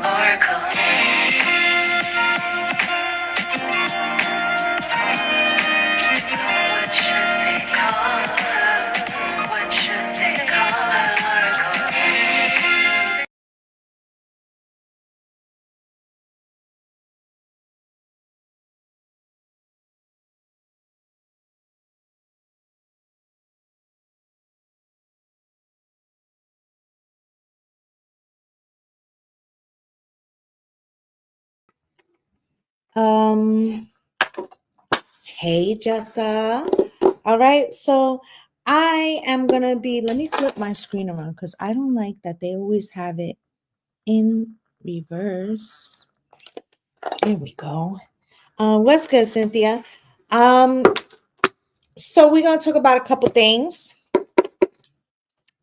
Oracle. What should they call her? What should they call her? Oracle. Hey, Jessa. All right, so I am gonna be, let me flip my screen around because I don't like that they always have it in reverse. There we go. What's good, Cynthia? So we're gonna talk about a couple things.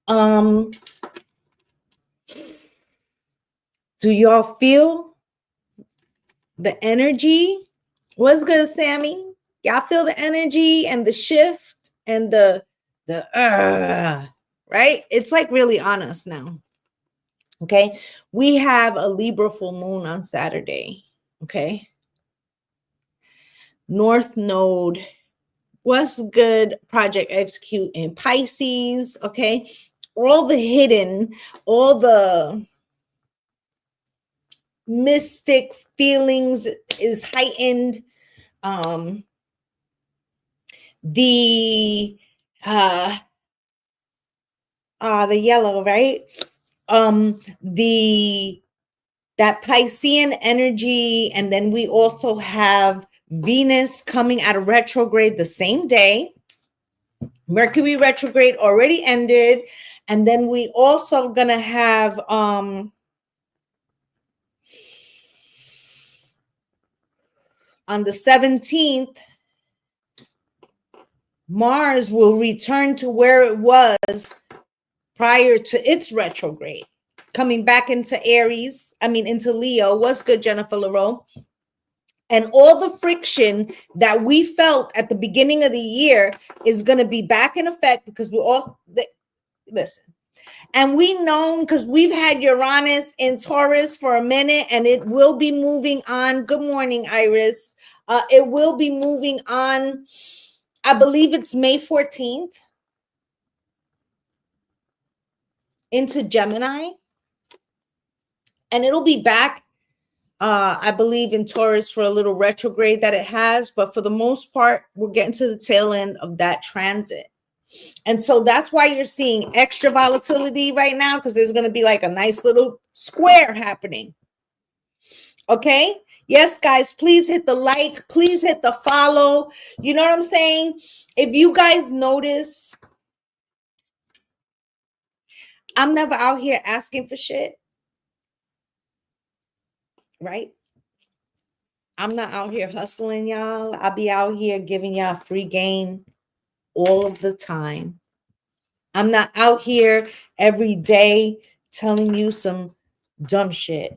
Do y'all feel the energy? What's good, Sammy? Y'all feel the energy and the shift and the right? It's like really on us now. Okay. We have a Libra full moon on Saturday. Okay. North Node. What's good? Project execute in Pisces. Okay. All the hidden, all the mystic feelings is heightened. The yellow, right? That Piscean energy, and then we also have Venus coming out of retrograde the same day. Mercury retrograde already ended, and then we also gonna have on the 17th, Mars will return to where it was prior to its retrograde, coming back into Aries, into Leo. What's good, Jennifer LaRoe? And all the friction that we felt at the beginning of the year is going to be back in effect because we're all, listen, and we know because we've had Uranus in Taurus for a minute, and it will be moving on. Good morning, Iris. It will be moving on. I believe it's May 14th into Gemini. And it'll be back, I believe, in Taurus for a little retrograde that it has. But for the most part, we're getting to the tail end of that transit. And so that's why you're seeing extra volatility right now, because there's going to be like a nice little square happening. Okay. Yes, guys, please hit the like. Please hit the follow. You know what I'm saying? If you guys notice, I'm never out here asking for shit. Right? I'm not out here hustling, y'all. I'll be out here giving y'all free game all of the time. I'm not out here every day telling you some dumb shit.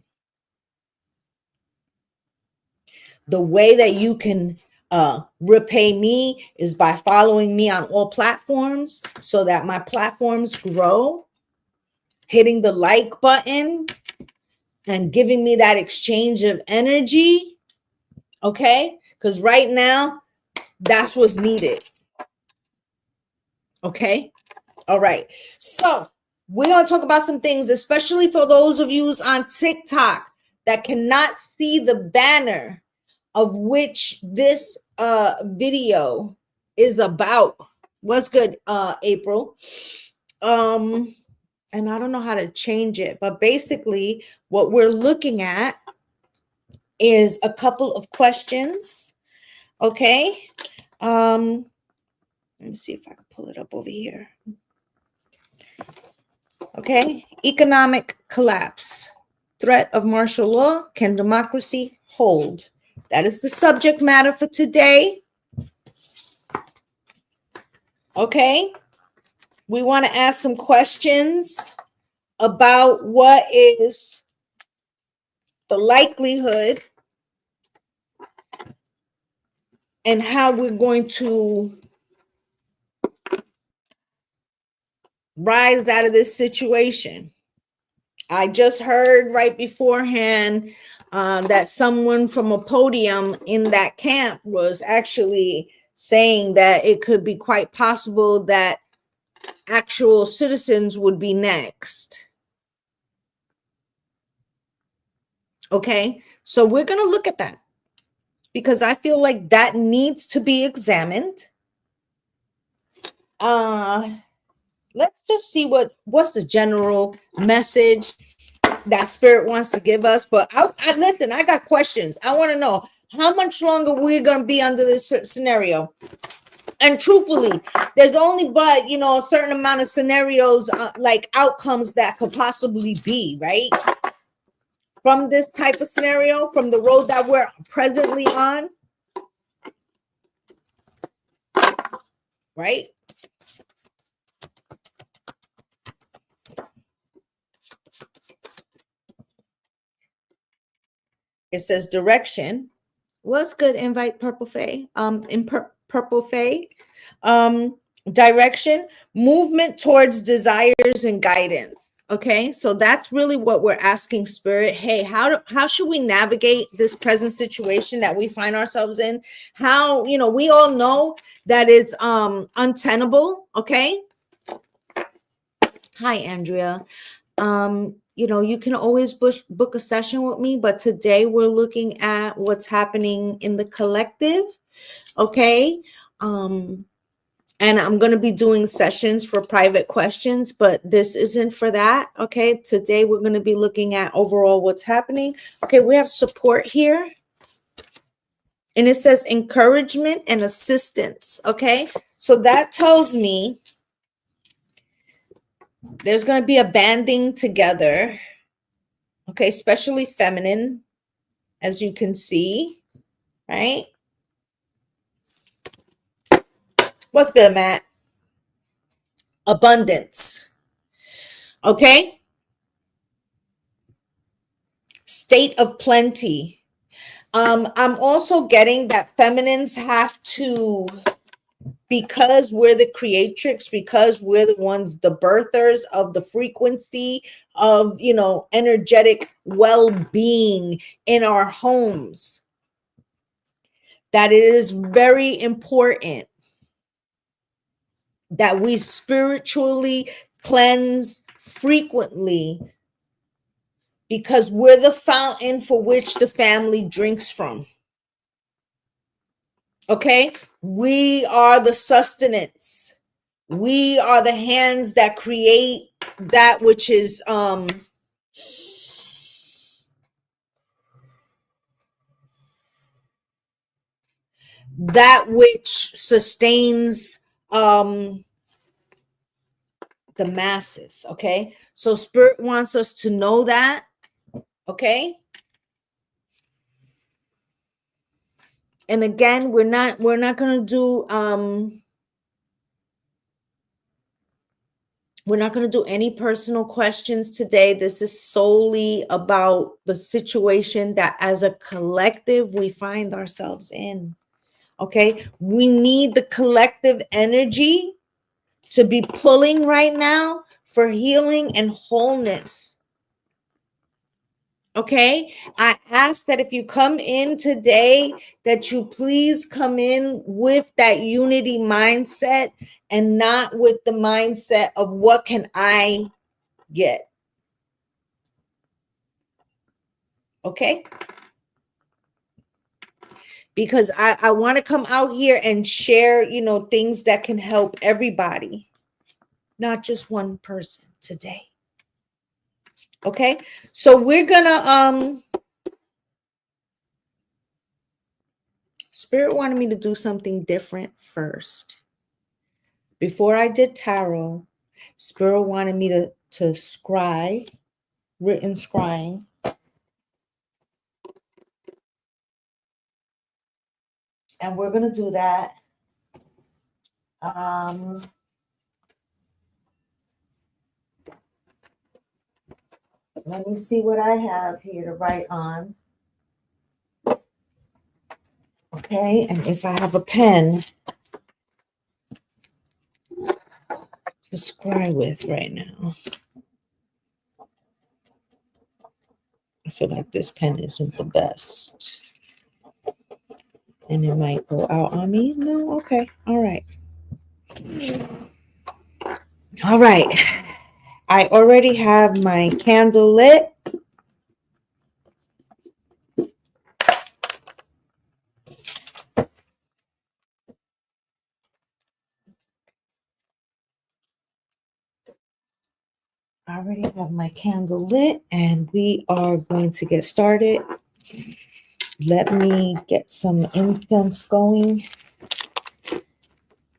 The way that you can repay me is by following me on all platforms so that my platforms grow, hitting the like button and giving me that exchange of energy. Okay? Because right now, that's what's needed. Okay? All right. So we're going to talk about some things, especially for those of you on TikTok that cannot see the banner of which this video is about. What's good, April? And I don't know how to change it, but basically what we're looking at is a couple of questions. Okay. Let me see if I can pull it up over here. Okay. Economic collapse. Threat of martial law. Can democracy hold? That is the subject matter for today. Okay. We want to ask some questions about what is the likelihood and how we're going to rise out of this situation. I just heard right beforehand that someone from a podium in that camp was actually saying that it could be quite possible that actual citizens would be next. Okay, so we're going to look at that because I feel like that needs to be examined. Let's just see what's the general message that spirit wants to give us. But I listen, I got questions. I want to know how much longer we're going to be under this scenario. And truthfully, there's only but a certain amount of scenarios, like outcomes that could possibly be, right? From this type of scenario, from the road that we're presently on, right? It says direction. What's good? Invite Purple Faye. Purple Faye. Direction, movement towards desires and guidance. Okay, so that's really what we're asking spirit. Hey, how should we navigate this present situation that we find ourselves in? How, we all know that is untenable. Okay. Hi, Andrea. You can always book a session with me, but today we're looking at what's happening in the collective. Okay. And I'm going to be doing sessions for private questions, but this isn't for that. Okay. Today we're going to be looking at overall what's happening. Okay. We have support here. And it says encouragement and assistance. Okay. So that tells me there's going to be a banding together. Okay. Especially feminine, as you can see, right? What's good, Matt? Abundance. Okay. State of plenty. I'm also getting that feminines have to, because we're the creatrix, because we're the ones, the birthers of the frequency of, energetic well-being in our homes, that it is very important that we spiritually cleanse frequently, because we're the fountain for which the family drinks from. Okay? We are the sustenance. We are the hands that create that which is that which sustains the masses. Okay? So spirit wants us to know that. Okay? And again, we're not going to do we're not going to do any personal questions today. This is solely about the situation that as a collective we find ourselves in. Okay? We need the collective energy to be pulling right now for healing and wholeness. Okay, I ask that if you come in today, that you please come in with that unity mindset and not with the mindset of what can I get. Okay, because I want to come out here and share, things that can help everybody, not just one person today. Okay, so we're gonna Spirit wanted me to do something different first. Before I did tarot, Spirit wanted me to scry, written scrying. And we're going to do that. Let me see what I have here to write on. Okay, and if I have a pen to scry with right now, I feel like this pen isn't the best. And it might go out on me. No, okay. All right. All right. I already have my candle lit. I already have my candle lit, and we are going to get started. Let me get some incense going.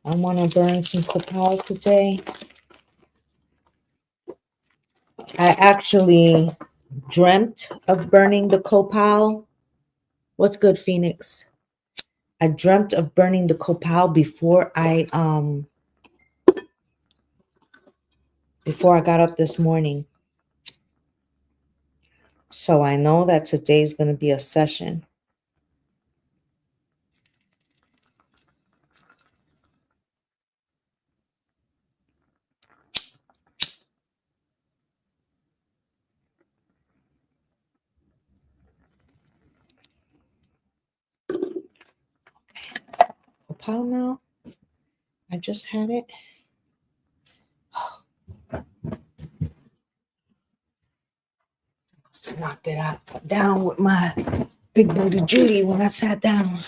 I want to burn some copal today. I actually dreamt of burning the copal. What's good, Phoenix? I dreamt of burning the copal before I got up this morning. So I know that today's going to be a session. Copal now. I just had it. Must have knocked it out down with my big booty Judy when I sat down.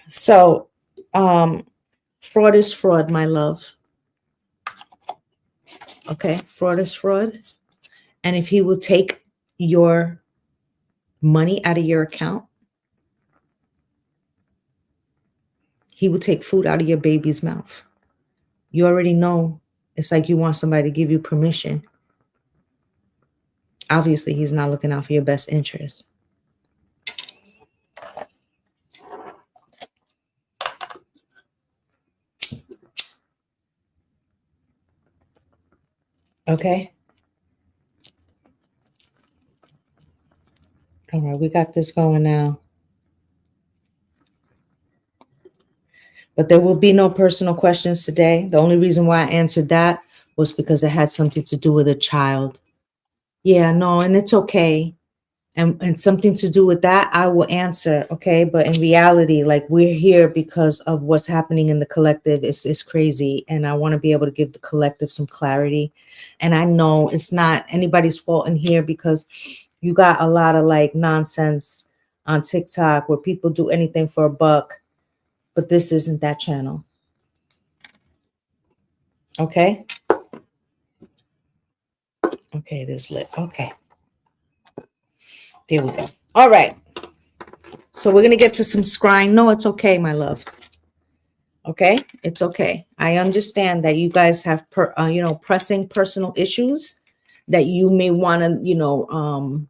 So, fraud is fraud, my love. Okay, fraud is fraud. And if he will take your money out of your account, he will take food out of your baby's mouth. You already know. It's like you want somebody to give you permission. Obviously, he's not looking out for your best interest. Okay? All right, we got this going now. But there will be no personal questions today. The only reason why I answered that was because it had something to do with a child. Yeah, no, and it's okay. And something to do with that, I will answer, okay? But in reality, like, we're here because of what's happening in the collective. It's crazy, and I want to be able to give the collective some clarity. And I know it's not anybody's fault in here because you got a lot of like nonsense on TikTok where people do anything for a buck, but this isn't that channel. Okay? Okay, it is lit. Okay. There we go. All right. So we're going to get to some scrying. No, it's okay, my love. Okay, it's okay. I understand that you guys have pressing personal issues that you may want to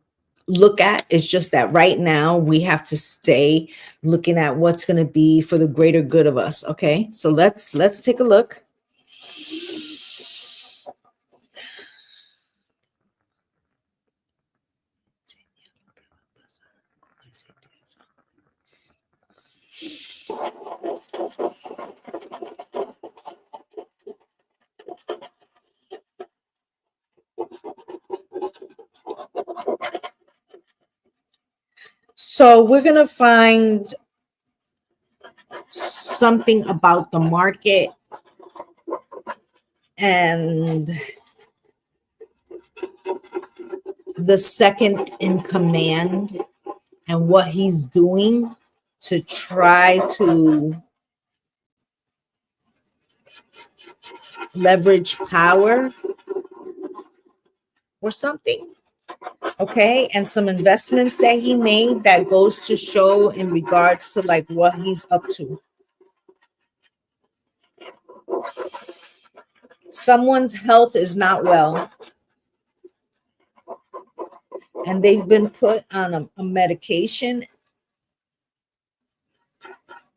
look at. It's just that right now we have to stay looking at what's going to be for the greater good of us. Okay, so let's take a look. So we're going to find something about the market and the second in command and what he's doing to try to leverage power or something. Okay, and some investments that he made that goes to show in regards to like what he's up to. Someone's health is not well, and they've been put on a medication,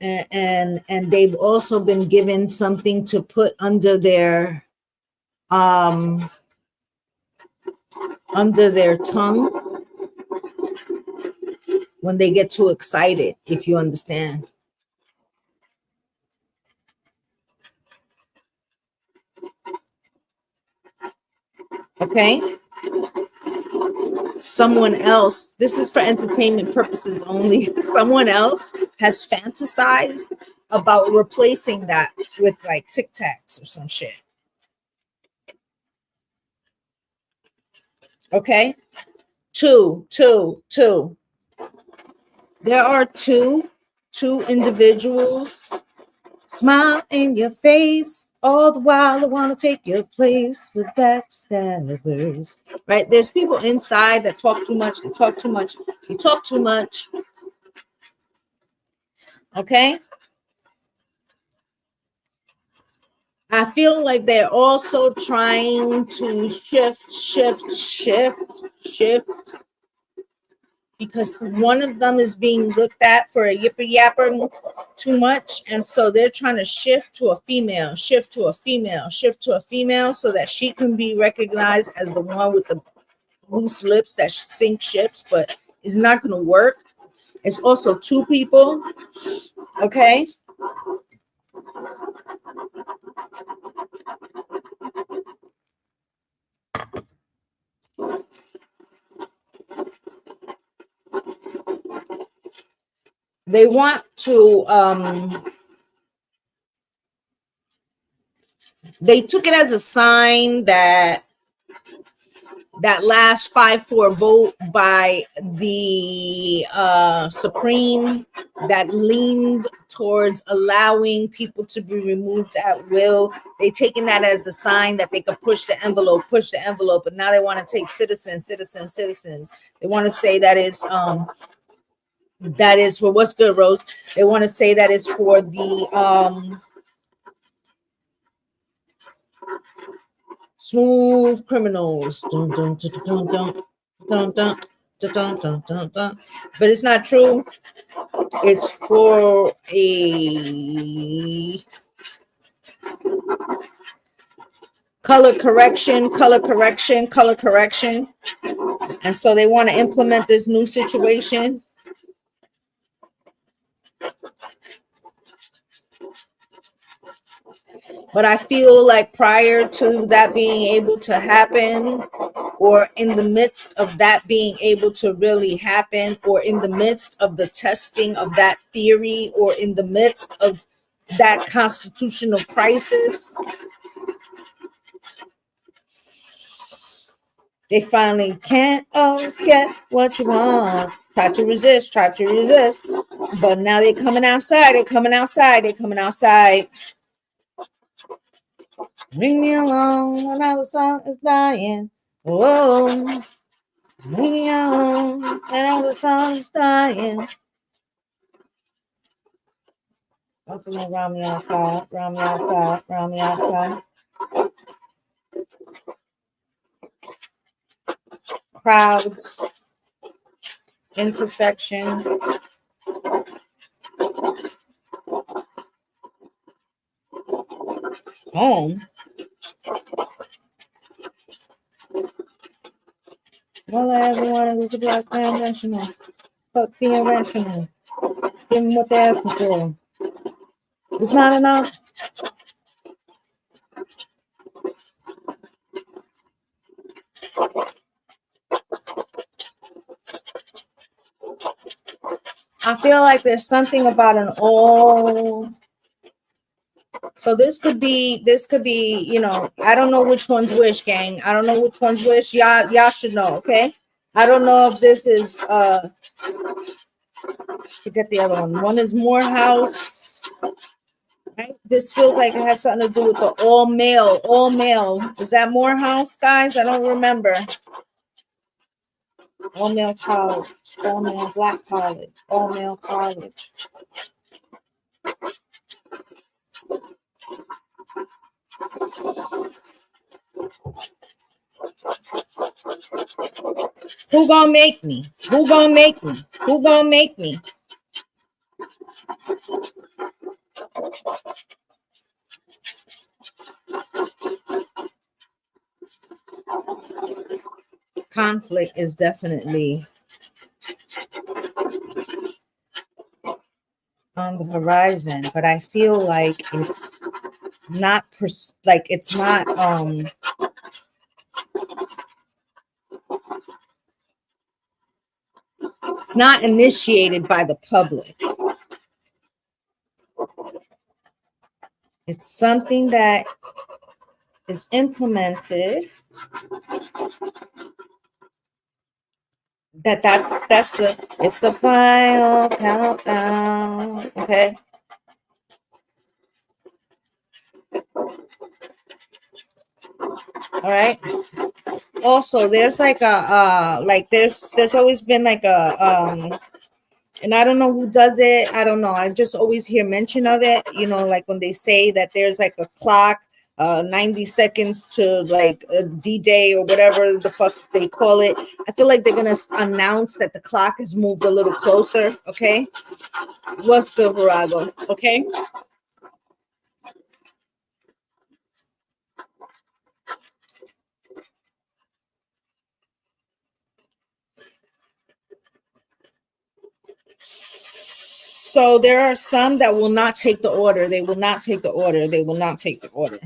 and they've also been given something to put under their under their tongue when they get too excited, if you understand. Okay? Someone else, this is for entertainment purposes only, someone else has fantasized about replacing that with like Tic Tacs or some shit. Okay? Two. There are two individuals. Smile in your face all the while they want to take your place. The backstabbers. Right? There's people inside that talk too much. They talk too much. You talk too much. Okay? I feel like they're also trying to shift, because one of them is being looked at for a yipper yapper too much, and so they're trying to shift to a female, so that she can be recognized as the one with the loose lips that sink ships, but it's not going to work. It's also two people. Okay. They want to they took it as a sign that last 5-4 vote by the Supreme that leaned towards allowing people to be removed at will. They taken that as a sign that they could push the envelope, but now they want to take citizens. They want to say that is for what's good, Rose. They want to say that is for the smooth criminals. Dun, dun, dun, dun, dun, dun, dun, dun, dun, dun, dun. But it's not true. It's for a color correction. And so they want to implement this new situation. But I feel like prior to that being able to happen, or in the midst of that being able to really happen, or in the midst of the testing of that theory, or in the midst of that constitutional crisis, they finally can't always get what you want. Try to resist. But now they're coming outside. Bring me along, another song is dying. Whoa. Bring me along, another song is dying. I'm feeling round me outside. Crowds, intersections. Home. All I ever wanted was a black man rational. Fuck the irrational. Give them what they're asking for. It's not enough. I feel like there's something about an all. So this could be, I don't know which one's which, gang. I don't know which one's which. Y'all should know, okay? I don't know if this is forget the other one. One is Morehouse. Right? This feels like it has something to do with the all male. Is that Morehouse, guys? I don't remember. All male college, all male black college, all male college. Who gonna make me? conflict is definitely on the horizon, but I feel like it's not it's not initiated by the public. It's something that is implemented. It's the final countdown. Okay. All right. Also, there's like there's always been like and I don't know who does it. I don't know. I just always hear mention of it. You know, like when they say that there's like a clock, 90 seconds to like a D-Day or whatever the fuck they call it. I feel like they're gonna announce that the clock is moved a little closer. Okay. What's good, Virago? Okay. So there are some that will not take the order. They will not take the order. They will not take the order.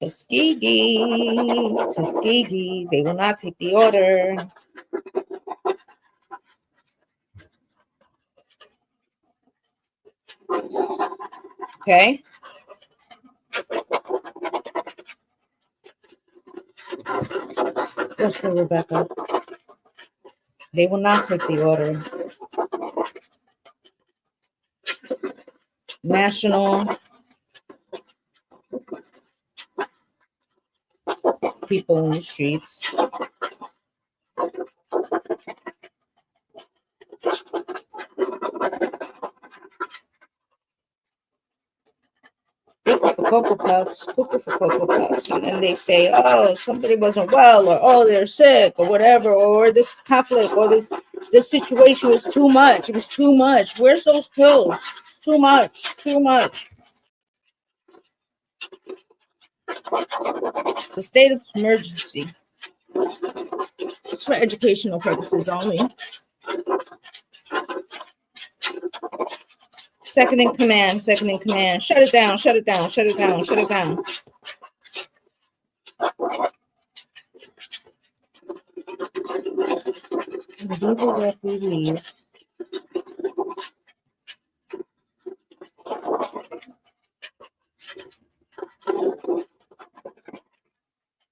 Tuskegee, Tuskegee. They will not take the order. Okay. Let's go, Rebecca. They will not take the order. National people in the streets. Looking for Cocoa Puffs, looking for Cocoa Puffs. And then they say, oh, somebody wasn't well, or oh, they're sick, or whatever, or this conflict, or this situation was too much. It was too much. Where's those pills? It's too much, too much. It's a state of emergency. It's for educational purposes only. Second in command, second in command. Shut it down, shut it down, shut it down, shut it down. That we leave.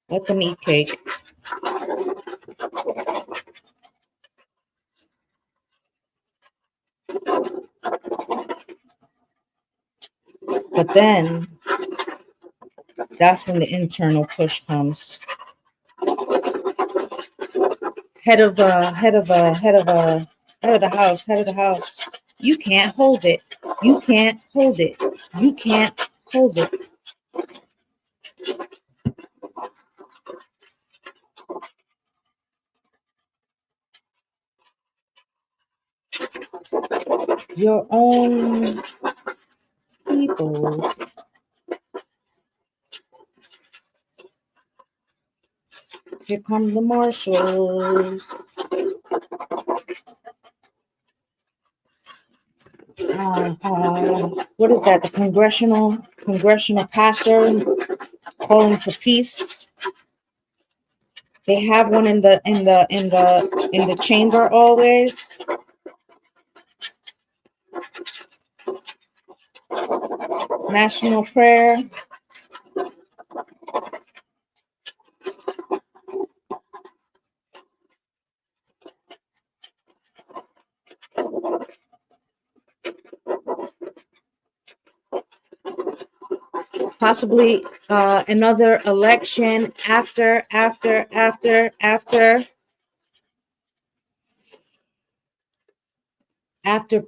Let them eat cake. But then that's when the internal push comes. Head of the house. You can't hold it. You can't hold it. You can't hold it. Your own people. Here come the marshals. What is that? The congressional pastor calling for peace. They have one in the chamber always. National prayer. Possibly another election after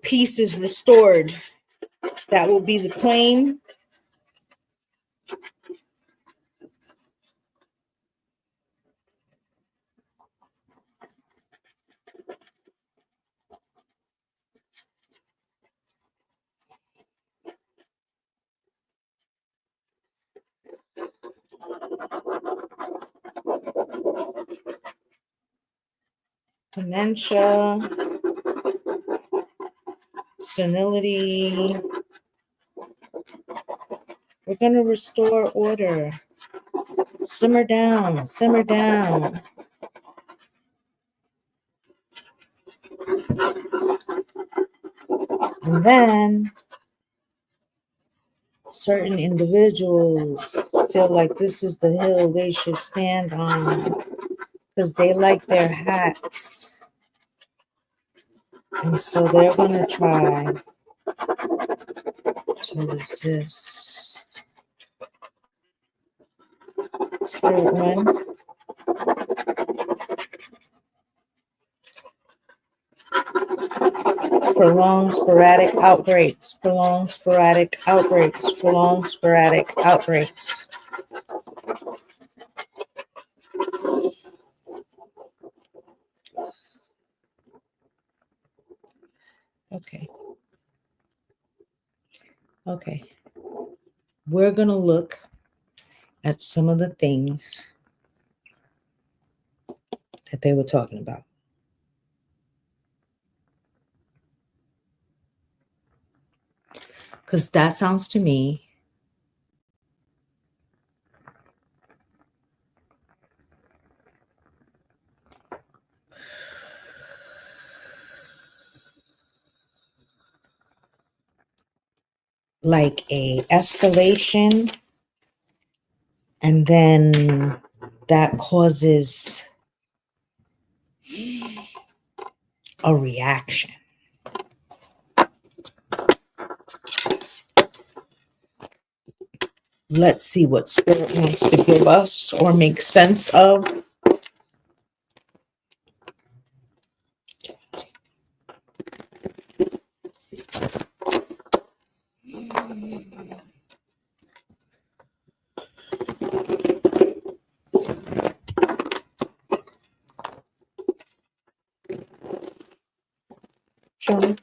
peace is restored. That will be the claim. dementia, senility. We're going to restore order. Simmer down, simmer down. And then certain individuals feel like this is the hill they should stand on because they like their hats. And so they're going to try to resist. Spirit one. Prolonged sporadic outbreaks. Prolonged sporadic outbreaks. Prolonged sporadic outbreaks. Okay. Okay. We're going to look at some of the things that they were talking about. Because that sounds to me like a escalation, and then that causes a reaction. Let's see what Spirit wants to give us or make sense of. Show me.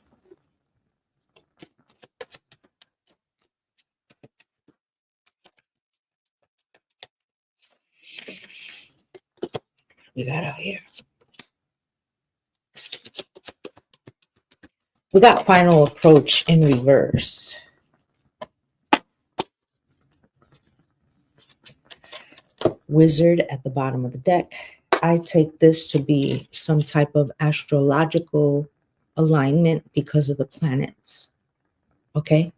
We got out here. We got final approach in reverse. Wizard at the bottom of the deck. I take this to be some type of astrological alignment because of the planets. Okay.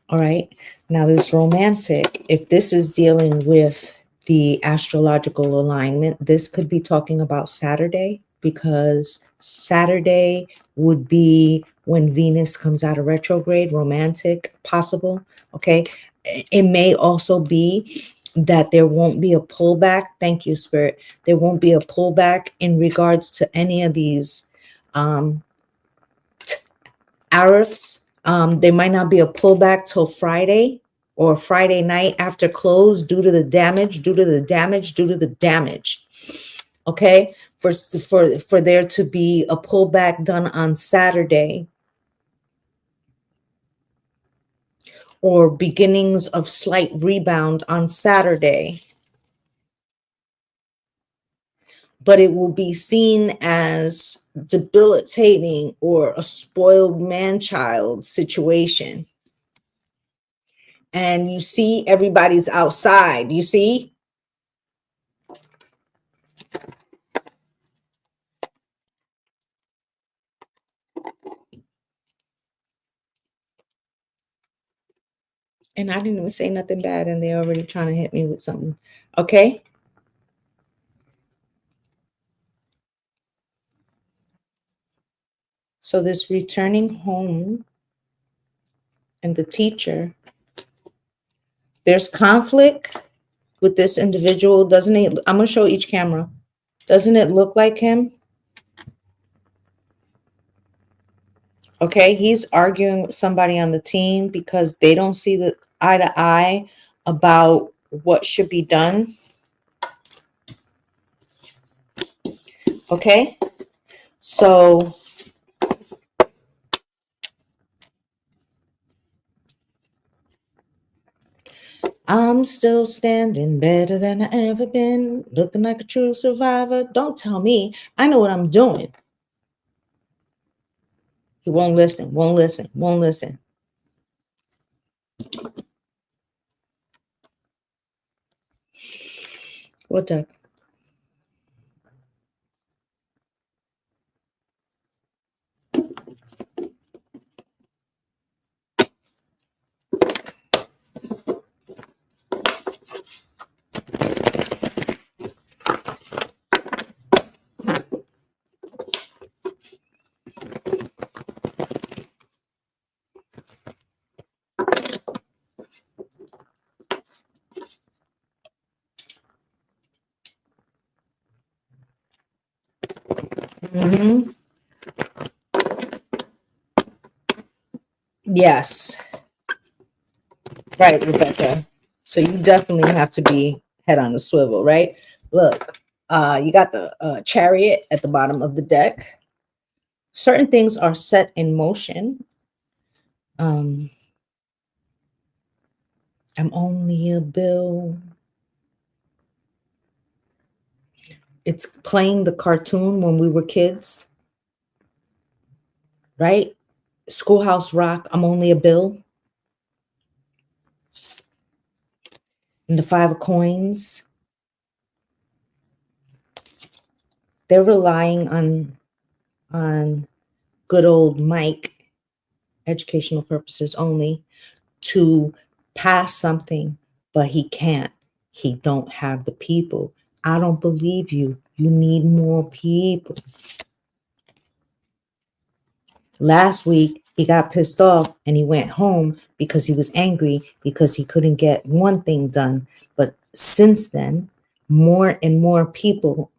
All right. Now this romantic, if this is dealing with the astrological alignment, this could be talking about Saturday, because Saturday would be when Venus comes out of retrograde, romantic, possible. Okay. It may also be that there won't be a pullback. Thank you, Spirit. There won't be a pullback in regards to any of these Arifs. There might not be a pullback till Friday or Friday night after close due to the damage, Okay. For there to be a pullback done on Saturday, or beginnings of slight rebound on Saturday, but it will be seen as debilitating or a spoiled man-child situation. And you see everybody's outside, you see? And I didn't even say nothing bad, and they're already trying to hit me with something. Okay. So this returning home and the teacher, there's conflict with this individual. Doesn't it? I'm going to show each camera. Doesn't it look like him? Okay. He's arguing with somebody on the team because they don't see the eye to eye about what should be done. Okay. So I'm still standing better than I ever been, looking like a true survivor. Don't tell me, I know what I'm doing. He won't listen, won't listen, won't listen. What the? Mm-hmm. Yes. Right, Rebecca. So you definitely have to be head on the swivel, right? Look, you got the chariot at the bottom of the deck. Certain things are set in motion. I'm only a bill. It's playing the cartoon when we were kids, right? Schoolhouse Rock, I'm only a bill. And the Five of Coins. They're relying on good old Mike, educational purposes only, to pass something, but he can't. He don't have the people. I don't believe you. You need more people. Last week, he got pissed off and he went home because he was angry because he couldn't get one thing done. But since then, more and more people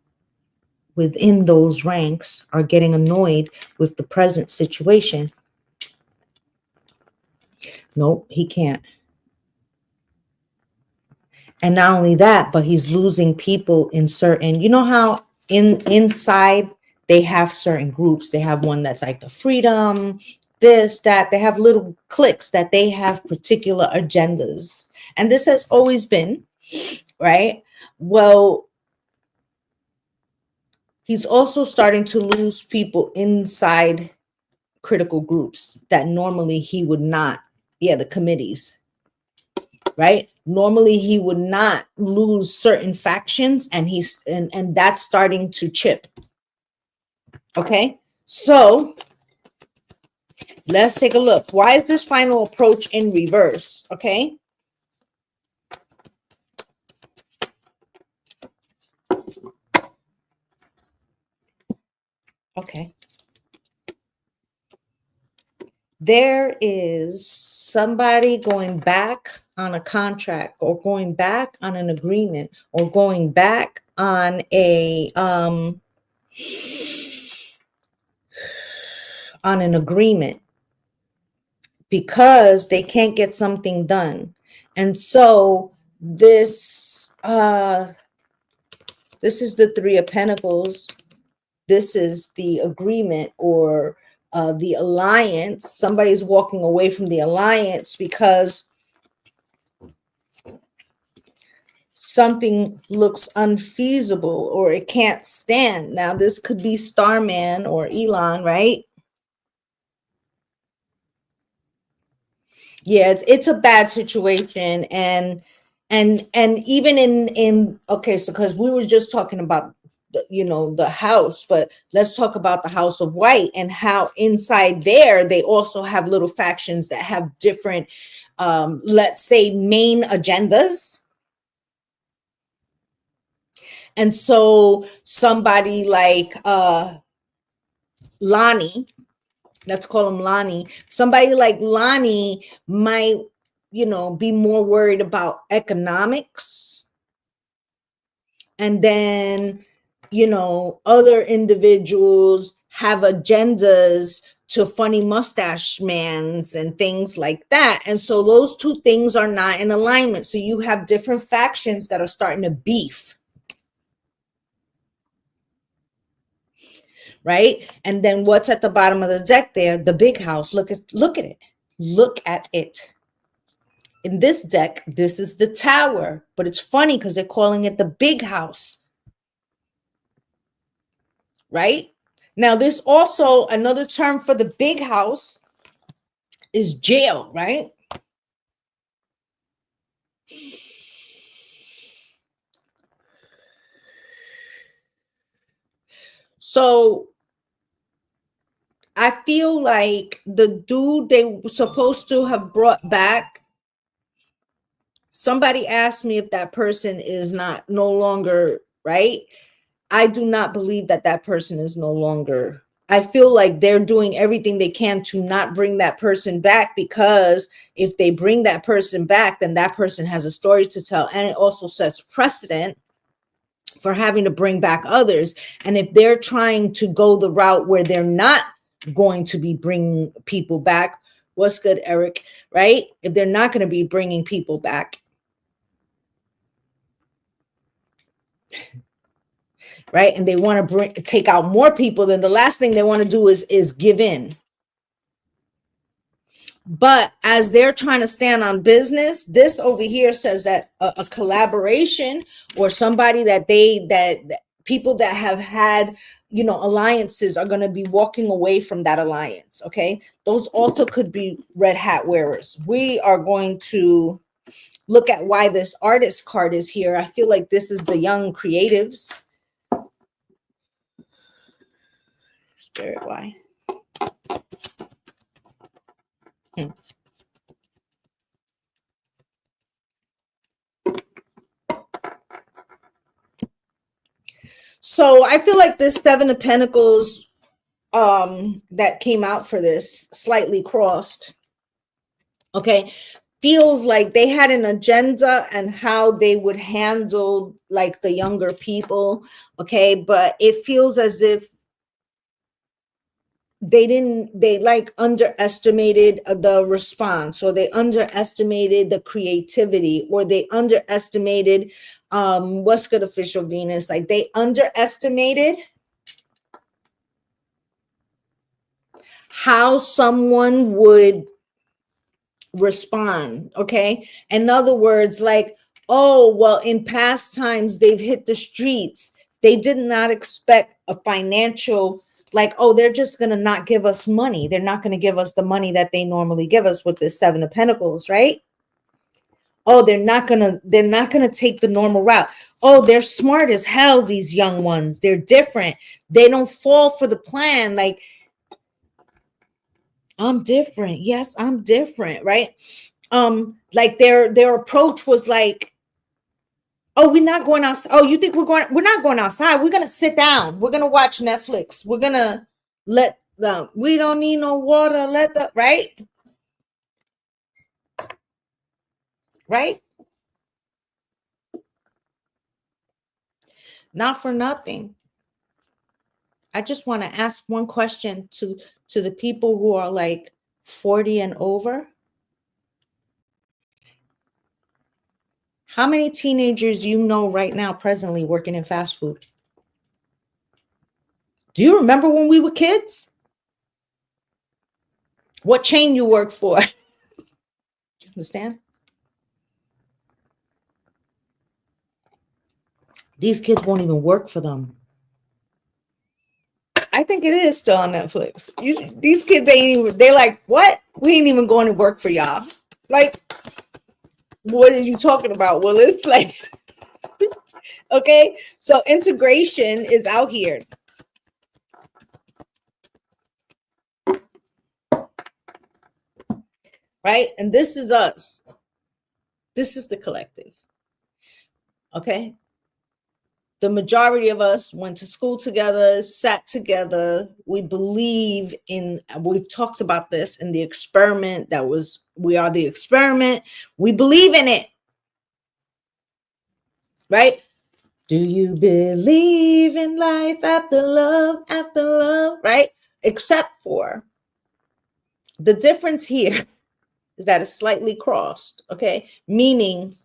within those ranks are getting annoyed with the present situation. Nope, he can't. And not only that, but he's losing people in certain, you know how inside they have certain groups. They have one that's like the freedom, this, that. They have little cliques that they have particular agendas. And this has always been, right? Well, he's also starting to lose people inside critical groups that normally he would not. Yeah, the committees, right? Normally he would not lose certain factions, and and that's starting to chip. Okay, so let's take a look. Why is this final approach in reverse? Okay, okay, there is somebody going back on a contract, or going back on an agreement, or going back on an agreement because they can't get something done. And so this is the Three of Pentacles. This is the agreement, or the alliance. Somebody's walking away from the alliance because something looks unfeasible or it can't stand. Now, this could be Starman or Elon, right? Yeah, it's a bad situation. And even in okay, so because we were just talking about the house, but let's talk about the House of White, and how inside there they also have little factions that have different let's say main agendas. And so somebody like Lonnie, let's call him Lonnie. Somebody like Lonnie might, be more worried about economics. And then, other individuals have agendas to funny mustache mans and things like that. And so those two things are not in alignment. So you have different factions that are starting to beef. Right? And then what's at the bottom of the deck there? The big house. Look at it. Look at it. In this deck, this is the Tower, but it's funny because they're calling it the big house, right? Now, there's also another term for the big house is jail, right? So I feel like the dude they were supposed to have brought back, somebody asked me if that person is not no longer, right? I do not believe that that person is no longer. I feel like they're doing everything they can to not bring that person back, because if they bring that person back, then that person has a story to tell. And it also sets precedent for having to bring back others. And if they're trying to go the route where they're not going to be bringing people back, what's good, Eric, right? If they're not going to be bringing people back, right, and they want to take out more people, then the last thing they want to do is give in. But as they're trying to stand on business, this over here says that a collaboration, or somebody that people that have had, you know, alliances are going to be walking away from that alliance. Okay, those also could be red hat wearers. We are going to look at why this artist card is here. I feel like this is the young creatives. Spirit, why? So I feel like this Seven of Pentacles that came out for this slightly crossed, okay, feels like they had an agenda and how they would handle like the younger people, okay, but it feels as if they like underestimated the response, or they underestimated the creativity, or they underestimated what's good, official Venus, like they underestimated how someone would respond. Okay, in other words, like, oh well, in past times they've hit the streets, they did not expect a financial, like, oh, they're just gonna not give us money, they're not gonna give us the money that they normally give us with the Seven of Pentacles, right? Oh, they're not gonna take the normal route. Oh, they're smart as hell, these young ones, they're different, they don't fall for the plan. Like, I'm different, yes, I'm different, right? Like their approach was like, oh, we're not going outside. Oh, you think we're not going outside, we're gonna sit down, we're gonna watch Netflix, we're gonna let them, we don't need no water, let the, right, not for nothing. I just want to ask one question to the people who are like 40 and over. How many teenagers you know right now presently working in fast food? Do you remember when we were kids? What chain you worked for? You understand? These kids won't even work for them. I think it is still on Netflix. These kids ain't even, they like, what? We ain't even going to work for y'all. Like, what are you talking about? Well, it's like, okay, so integration is out here. Right? And this is us. This is the collective. Okay? The majority of us went to school together, sat together. We believe in, we've talked about this in the experiment that was, we are the experiment. We believe in it. Right? Do you believe in life after love, right? Except for the difference here is that it's slightly crossed, okay? Meaning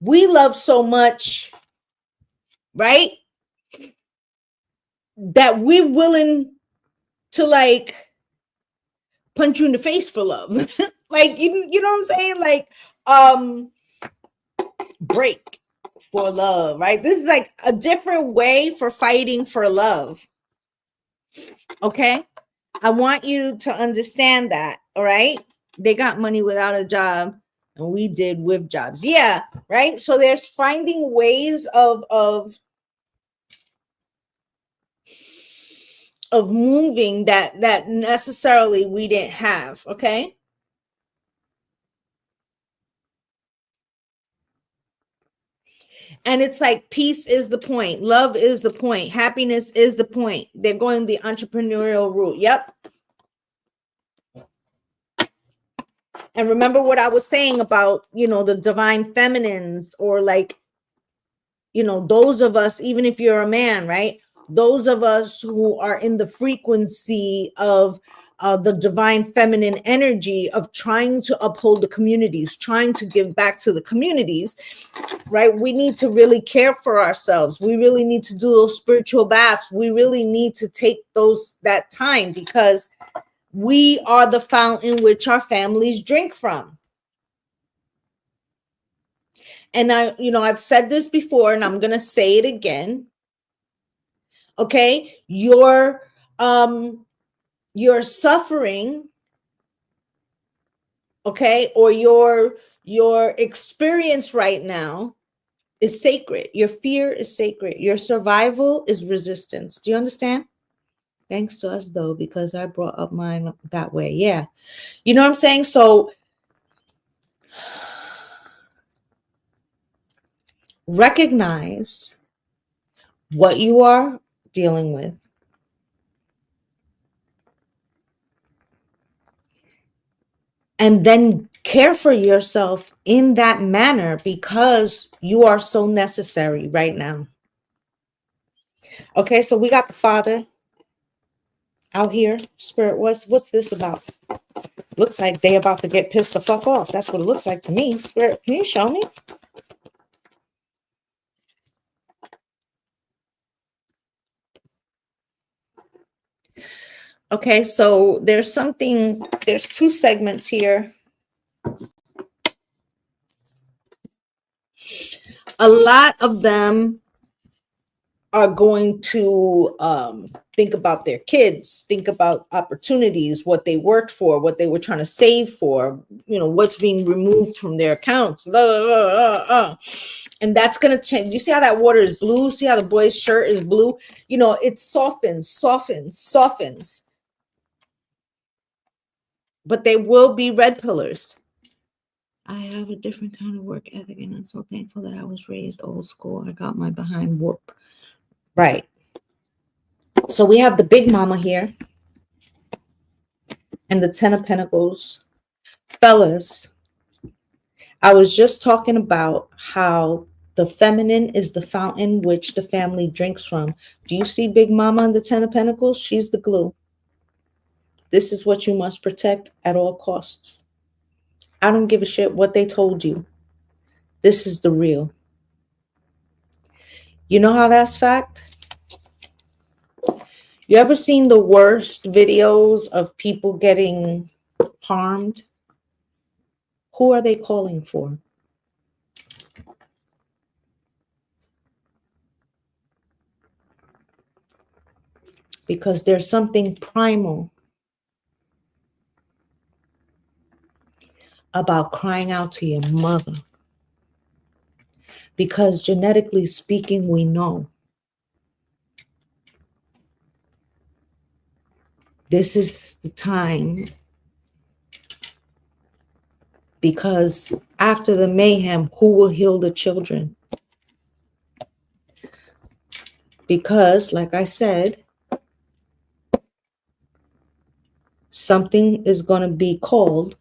we love so much, right? That we're willing to like punch you in the face for love. Like, you know what I'm saying? Like, um, break for love, right? This is like a different way for fighting for love. Okay. I want you to understand that. All right. They got money without a job and we did with jobs. Yeah. Right. So there's finding ways of moving that necessarily we didn't have. Okay. And it's like peace is the point, love is the point, happiness is the point. They're going the entrepreneurial route. Yep. And remember what I was saying about, the divine feminines, or like, those of us, even if you're a man, right? Those of us who are in the frequency of the divine feminine energy of trying to uphold the communities, trying to give back to the communities, right? We need to really care for ourselves. We really need to do those spiritual baths. We really need to take that time, because we are the fountain which our families drink from. And I've said this before and I'm going to say it again. Okay? Your suffering, okay, or your experience right now is sacred. Your fear is sacred. Your survival is resistance. Do you understand? Thanks to us though, because I brought up mine that way. Yeah. You know what I'm saying? So recognize what you are dealing with, and then care for yourself in that manner, because you are so necessary right now. Okay, so we got the Father out here. Spirit, what's this about? Looks like they about to get pissed the fuck off. That's what it looks like to me. Spirit, can you show me? Okay, so there's two segments here. A lot of them are going to think about their kids, think about opportunities, what they worked for, what they were trying to save for, what's being removed from their accounts. Blah, blah, blah, blah. And that's going to change. You see how that water is blue? See how the boy's shirt is blue? It softens. But they will be red pillars. I have a different kind of work ethic, and I'm so thankful that I was raised old school. I got my behind whoop. Right. So we have the big mama here and the 10 of Pentacles. Fellas, I was just talking about how the feminine is the fountain which the family drinks from. Do you see big mama and the 10 of Pentacles? She's the glue. This is what you must protect at all costs. I don't give a shit what they told you. This is the real. You know how that's fact? You ever seen the worst videos of people getting harmed? Who are they calling for? Because there's something primal about crying out to your mother. Because genetically speaking, we know this is the time. Because after the mayhem, who will heal the children? Because, like I said, something is going to be called.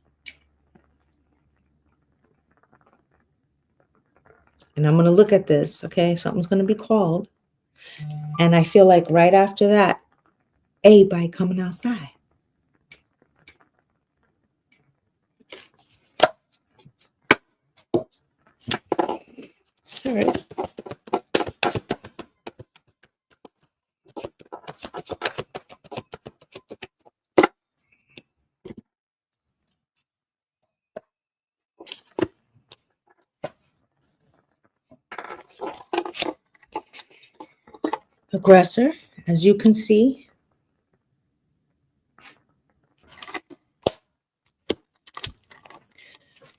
And I'm going to look at this, okay? Something's going to be called. And I feel like right after that, everybody coming outside. Spirit. Aggressor, as you can see.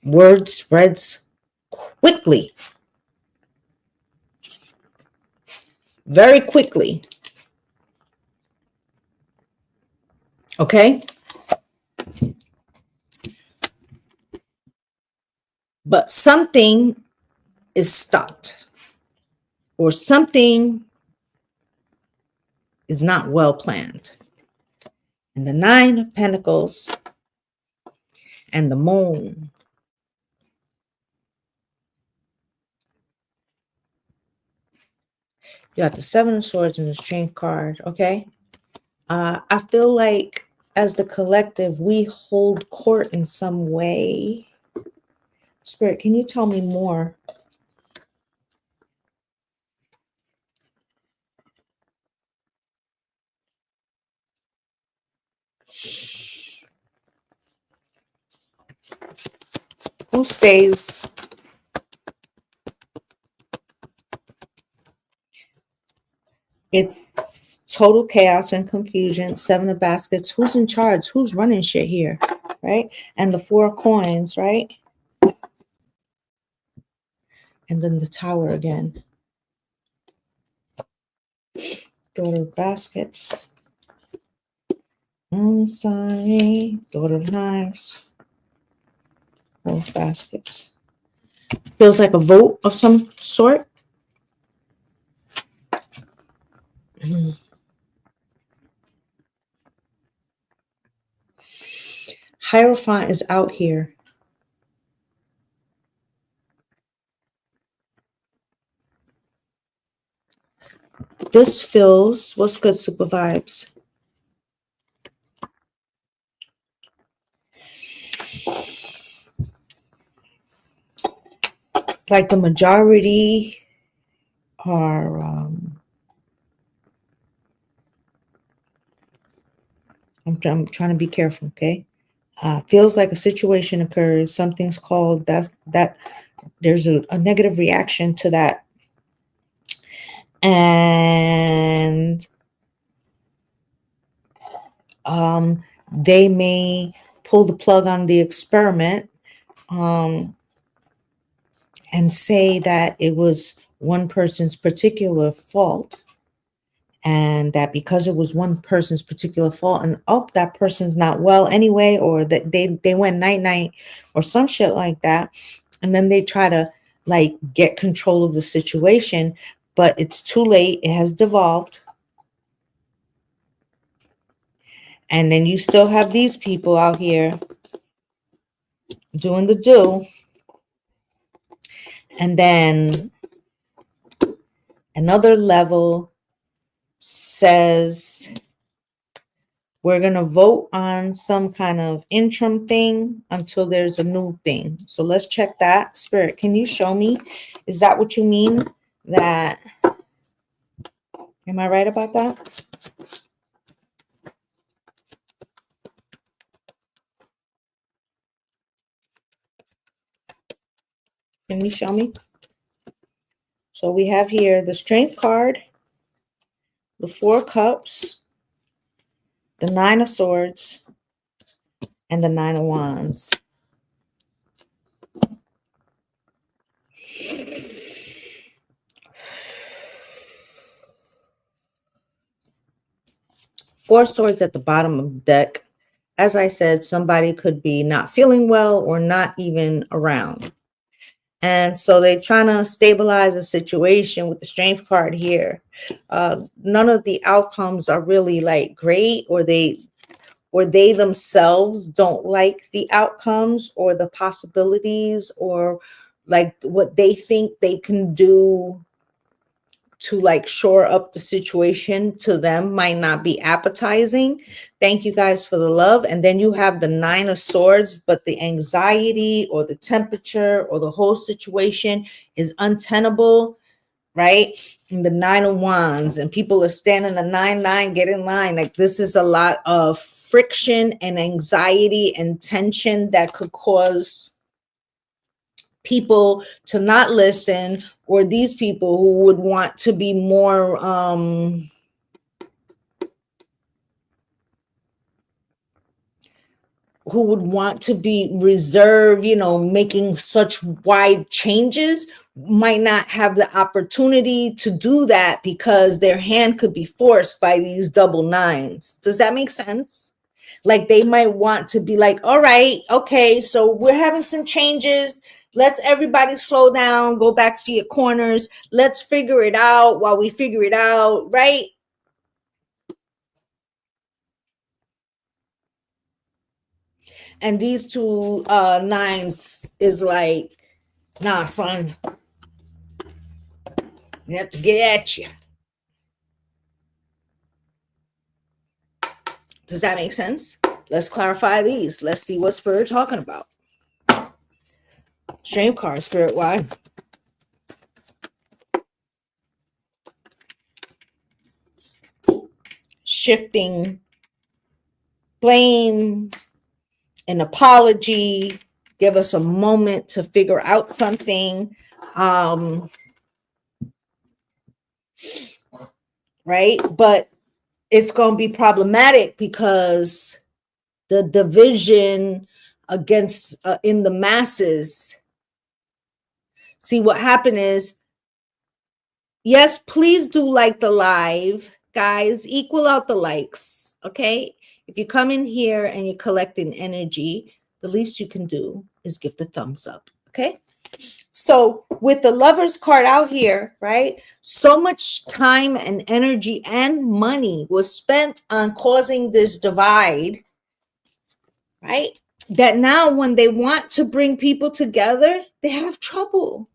Word spreads quickly, very quickly. Okay? But something is stopped, or something is not well planned. And the Nine of Pentacles and the Moon. You got the Seven of Swords and the Strength card, okay? I feel like as the collective, we hold court in some way. Spirit, can you tell me more? Who stays? It's total chaos and confusion. Seven of Baskets. Who's in charge? Who's running shit here? Right? And the Four of Coins, right? And then the Tower again. Daughter of Baskets. I'm sorry. Daughter of Knives. Four of Baskets. Feels like a vote of some sort. Hierophant is out here. This feels, what's good, super vibes? Like the majority are, I'm trying to be careful, okay? Feels like a situation occurs. Something's called, that there's a negative reaction to that. And they may pull the plug on the experiment and say that it was one person's particular fault, and that because it was one person's particular fault, and that person's not well anyway, or that they went night or some shit like that, and then they try to like get control of the situation, but it's too late. It has devolved. And then you still have these people out here doing the do. And then another level says we're going to vote on some kind of interim thing until there's a new thing. So let's check that. Spirit, can you show me? Is that what you mean? That, am I right about that? Can you show me? So we have here the Strength card, the Four of Cups, the Nine of Swords, and the Nine of Wands. Four Swords at the bottom of the deck. As I said, somebody could be not feeling well or not even around. And so they're trying to stabilize the situation with the Strength card here. None of the outcomes are really like great, or they themselves don't like the outcomes or the possibilities, or like what they think they can do to like shore up the situation to them might not be appetizing. Thank you guys for the love. And then you have the Nine of Swords, but the anxiety or the temperature or the whole situation is untenable, right? And the Nine of Wands, and people are standing the 9-9, get in line. Like this is a lot of friction and anxiety and tension that could cause people to not listen, or these people who would want to be more who would want to be reserved, you know, making such wide changes, might not have the opportunity to do that because their hand could be forced by these double nines. Does that make sense? Like they might want to be like, all right, okay, so we're having some changes. Let's everybody slow down, go back to your corners. Let's figure it out while we figure it out, right? And these two nines is like, nah, son, we have to get at you. Does that make sense? Let's clarify these. Let's see what Spirit talking about. Shame card, Spirit. Why? Shifting, blame, an apology. Give us a moment to figure out something. Right? But it's going to be problematic because the division against in the masses. See, what happened is, yes, please do like the live, guys. Equal out the likes, okay? If you come in here and you're collecting energy, the least you can do is give the thumbs up, okay? So with the Lovers card out here, right? So much time and energy and money was spent on causing this divide, right? That now when they want to bring people together, they have trouble.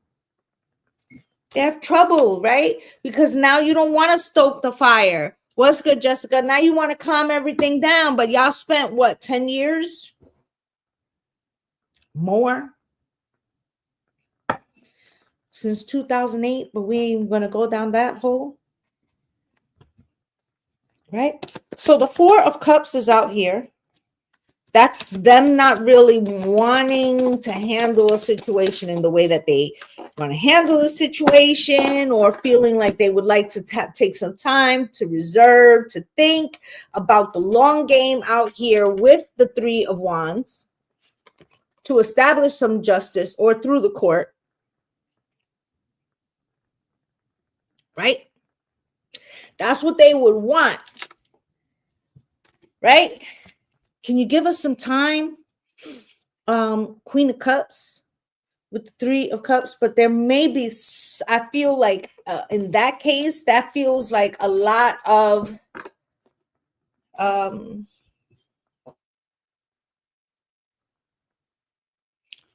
They have trouble, right? Because now you don't want to stoke the fire. What's good, Jessica? Now you want to calm everything down, but y'all spent what, 10 years? More? Since 2008, but we ain't going to go down that hole. Right? So the Four of Cups is out here. That's them not really wanting to handle a situation in the way that they want to handle the situation, or feeling like they would like to take some time to reserve, to think about the long game out here with the Three of Wands, to establish some justice or through the court. Right? That's what they would want. Right? Can you give us some time? Queen of Cups with the Three of Cups, but there may be, I feel like in that case, that feels like a lot of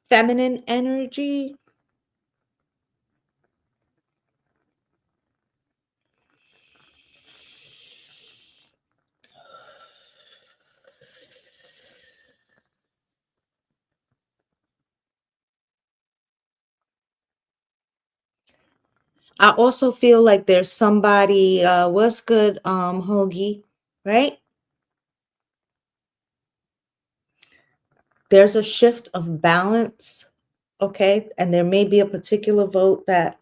feminine energy. I also feel like there's somebody, what's good, Hoagie, right? There's a shift of balance, okay? And there may be a particular vote that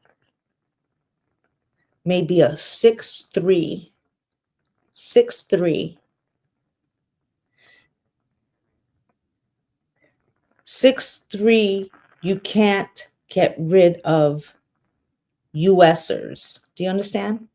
may be a 6-3. 6-3. 6-3, you can't get rid of USers. Do you understand?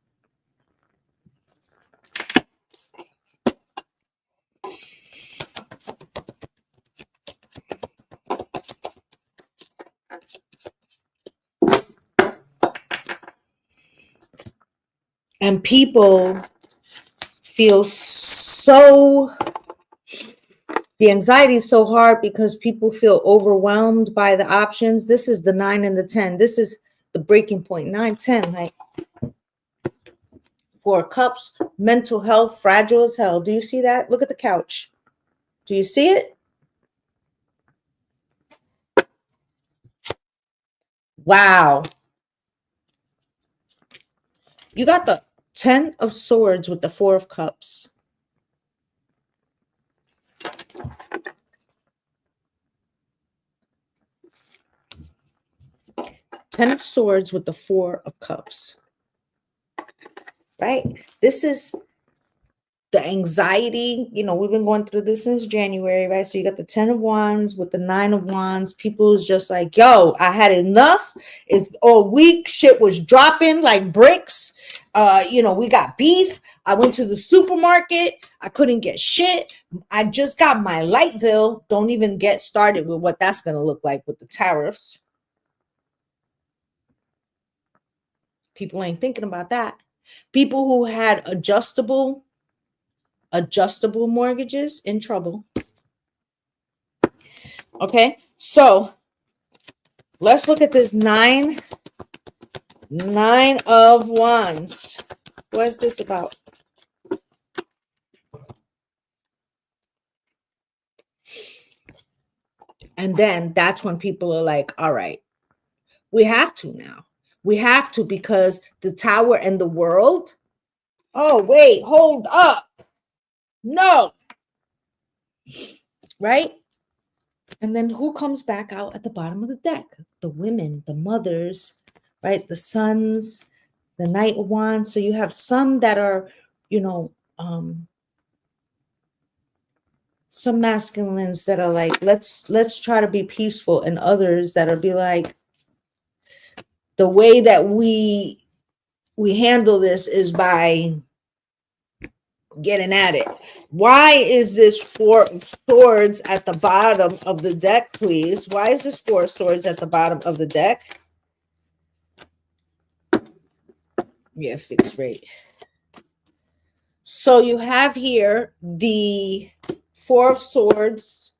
And people feel so, the anxiety is so hard because people feel overwhelmed by the options. This is the 9 and the 10. This is the breaking point. 9, 10, like Four of Cups, mental health, fragile as hell. Do you see that? Look at the couch. Do you see it? Wow. You got the 10 of Swords with the Four of Cups. Ten of Swords with the Four of Cups, right? This is the anxiety. You know, we've been going through this since January, right? So you got the 10 of Wands with the 9 of Wands. People's just like, yo, I had enough. It's all week. Shit was dropping like bricks. You know, we got beef. I went to the supermarket. I couldn't get shit. I just got my light bill. Don't even get started with what that's going to look like with the tariffs. People ain't thinking about that. People who had adjustable mortgages in trouble. Okay, so let's look at this nine of Wands. What is this about? And then that's when people are like, all right, we have to now. We have to, because the Tower and the World. Oh, wait, hold up. No. Right? And then who comes back out at the bottom of the deck? The women, the mothers, right? The sons, the Knight of Wands. So you have some that are, you know, some masculines that are like, let's try to be peaceful, and others that are be like, the way that we handle this is by getting at it. Why is this Four of Swords at the bottom of the deck, please? Why is this Four of Swords at the bottom of the deck? Yeah, fixed rate. So you have here the Four of Swords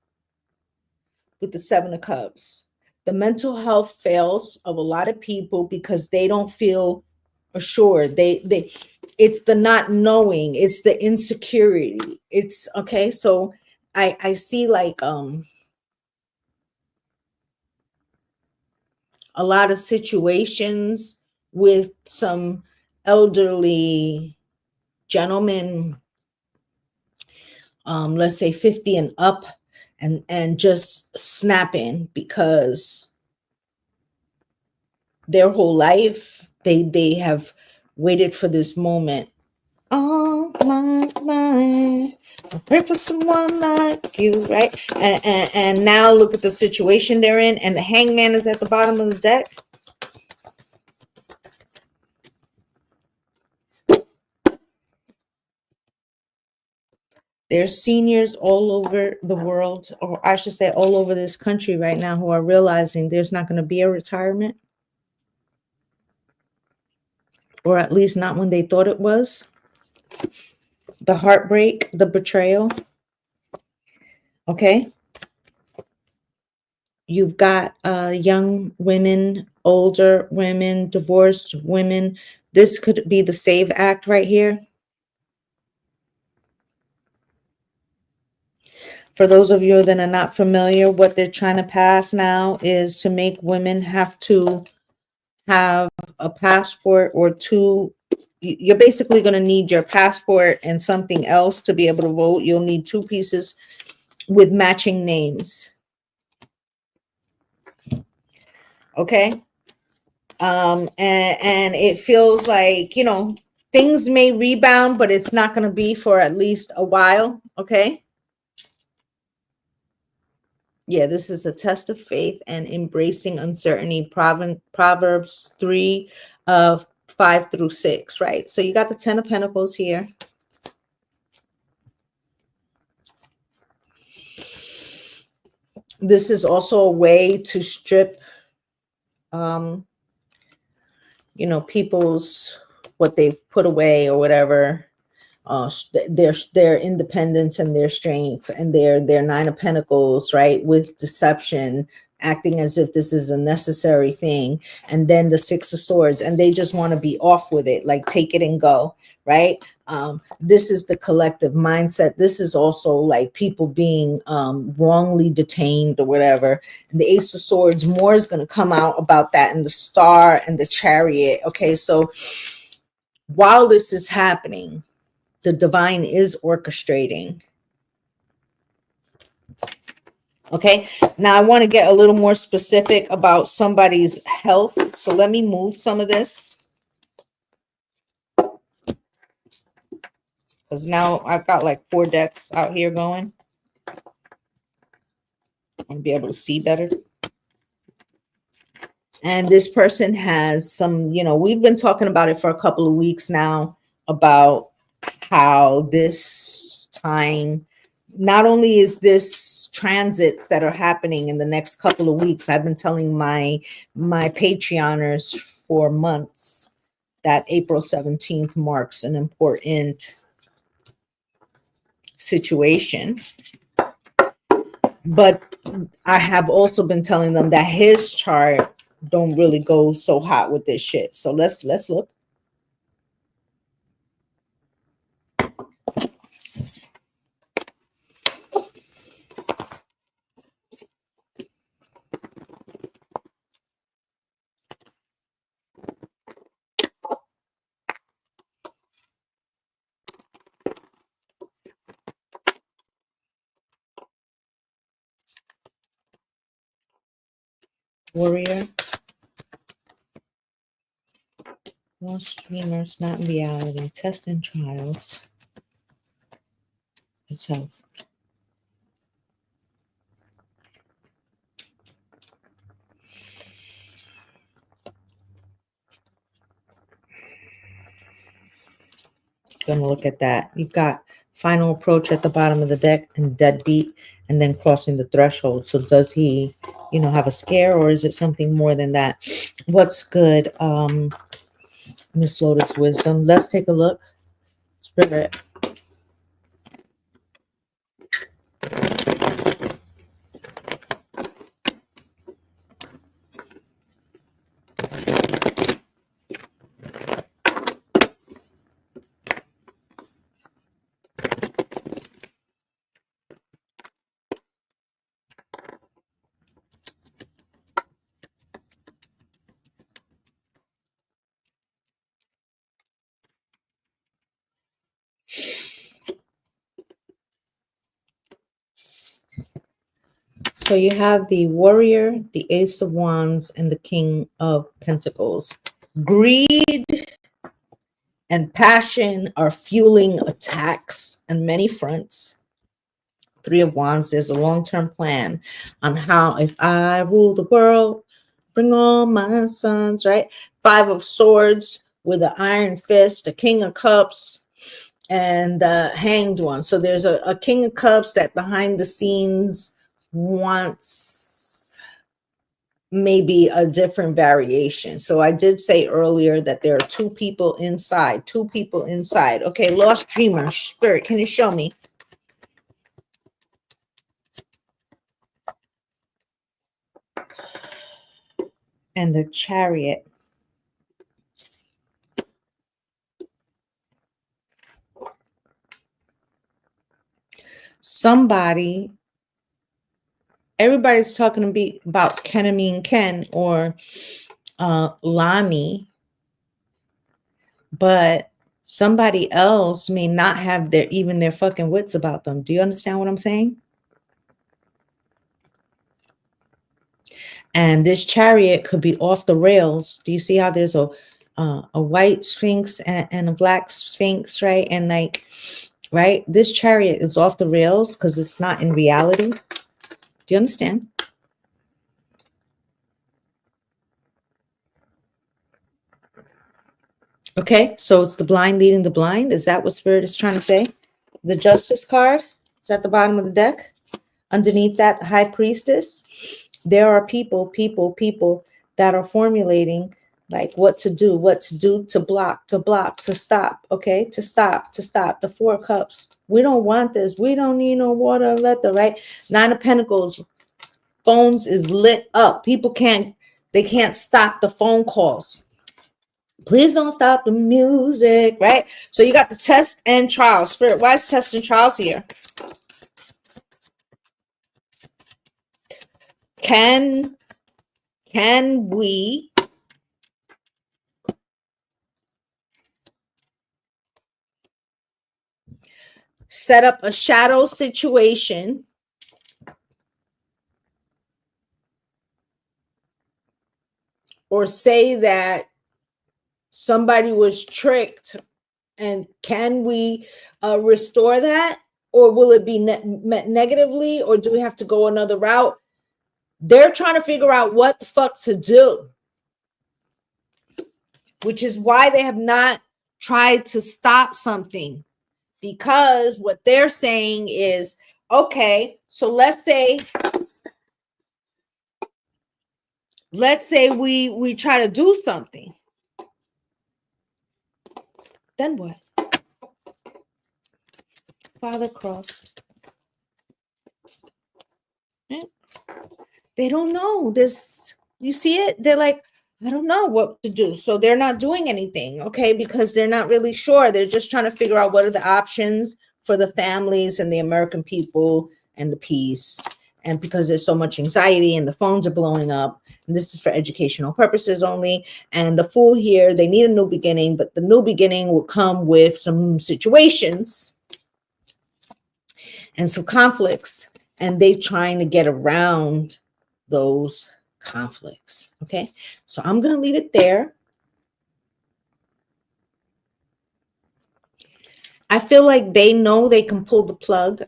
with the Seven of Cups. The mental health fails of a lot of people because they don't feel assured. They it's the not knowing, it's the insecurity. It's okay. So I see like a lot of situations with some elderly gentlemen, let's say 50 and up, and just snapping because their whole life they have waited for this moment. Oh my mind, I pray for someone like you, right? And now look at the situation they're in, and the Hangman is at the bottom of the deck. There's seniors all over the world, or I should say all over this country right now, who are realizing there's not going to be a retirement, or at least not when they thought it was. The heartbreak, the betrayal. Okay. You've got young women, older women, divorced women. This could be the Save Act right here. For those of you that are not familiar, what they're trying to pass now is to make women have to have a passport or two. You're basically going to need your passport and something else to be able to vote. You'll need two pieces with matching names. Okay. And it feels like, you know, things may rebound, but it's not going to be for at least a while. Okay. Yeah, this is a test of faith and embracing uncertainty. Proverbs 3 of 5 through 6, right? So you got the 10 of Pentacles here. This is also a way to strip, you know, people's, what they've put away or whatever, their independence and their strength, and their 9 of Pentacles, right, with deception, acting as if this is a necessary thing, and then the 6 of Swords, and they just want to be off with it, like take it and go, right? This is the collective mindset. This is also like people being wrongly detained or whatever. And the Ace of Swords, more is going to come out about that, and the Star and the Chariot. Okay, so while this is happening, the divine is orchestrating. Okay, now I want to get a little more specific about somebody's health. So let me move some of this, because now I've got like 4 decks out here going. I'm going to be able to see better. And this person has some, we've been talking about it for a couple of weeks now, about how this time, not only is this transits that are happening in the next couple of weeks, I've been telling my Patreoners for months that April 17th marks an important situation. But I have also been telling them that his chart don't really go so hot with this shit. So let's look. Warrior. Lost dreamers, not reality. Test and trials. It's health. Gonna look at that. You've got final approach at the bottom of the deck and deadbeat, and then crossing the threshold. So does he, have a scare, or is it something more than that? What's good? Miss Lotus wisdom. Let's take a look. Spirit. So you have the Warrior, the Ace of Wands, and the King of Pentacles. Greed and passion are fueling attacks on many fronts. 3 of Wands, there's a long-term plan on how, if I rule the world, bring all my sons, right? 5 of Swords with an iron fist, a King of Cups, and the Hanged One. So there's a King of Cups that behind the scenes wants maybe a different variation. So I did say earlier that there are 2 people inside. Okay, Lost Dreamer, Spirit, can you show me? And the Chariot. Everybody's talking about Ketamine Ken or Lani, but somebody else may not have their fucking wits about them. Do you understand what I'm saying? And this Chariot could be off the rails. Do you see how there's a white Sphinx and a black Sphinx, right? And right, this Chariot is off the rails because it's not in reality. Do you understand? Okay, so it's the blind leading the blind. Is that what Spirit is trying to say? The Justice card is at the bottom of the deck. Underneath that, High Priestess. There are people that are formulating like what to do, to block, to stop, okay? To stop. The 4 of Cups. We don't want this. We don't need no water, right? 9 of Pentacles. Phones is lit up. People can't stop the phone calls. Please don't stop the music, right? So you got the test and trials. Spirit, why is test and trials here? Can we set up a shadow situation or say that somebody was tricked, and can we restore that, or will it be met negatively, or do we have to go another route? They're trying to figure out what the fuck to do, which is why they have not tried to stop something, because what they're saying is, okay, so let's say we try to do something, then what? Father cross. They don't know this. You see it? They're like, I don't know what to do. So they're not doing anything, okay? Because they're not really sure. They're just trying to figure out what are the options for the families and the American people and the peace. And because there's so much anxiety and the phones are blowing up, and this is for educational purposes only. And the Fool here, they need a new beginning, but the new beginning will come with some situations and some conflicts, and they're trying to get around those conflicts. Okay, so I'm going to leave it there. I feel like they know they can pull the plug.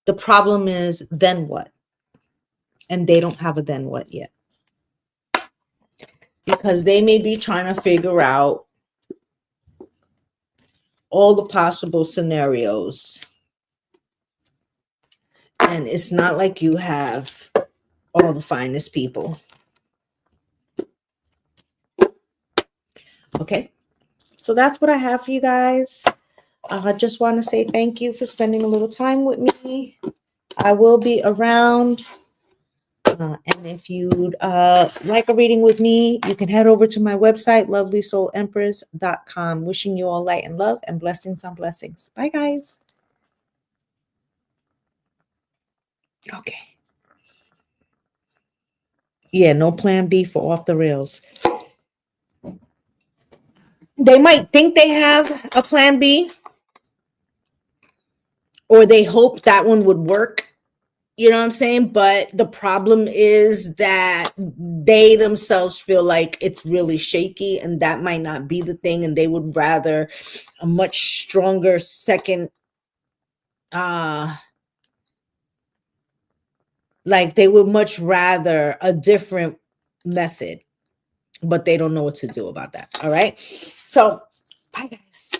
The problem is, then what? And they don't have a then what yet, because they may be trying to figure out all the possible scenarios, and it's not like you have all the finest people. Okay, so that's what I have for you guys. I just want to say thank you for spending a little time with me. I will be around. And if you'd like a reading with me, you can head over to my website, lovelysoulempress.com. Wishing you all light and love and blessings on blessings. Bye, guys. Okay. Yeah, no plan B for off the rails. They might think they have a plan B, or they hope that one would work. You know what I'm saying? But the problem is that they themselves feel like it's really shaky, and that might not be the thing. And they would rather a much stronger second, like they would much rather a different method, but they don't know what to do about that. All right. So, bye, guys.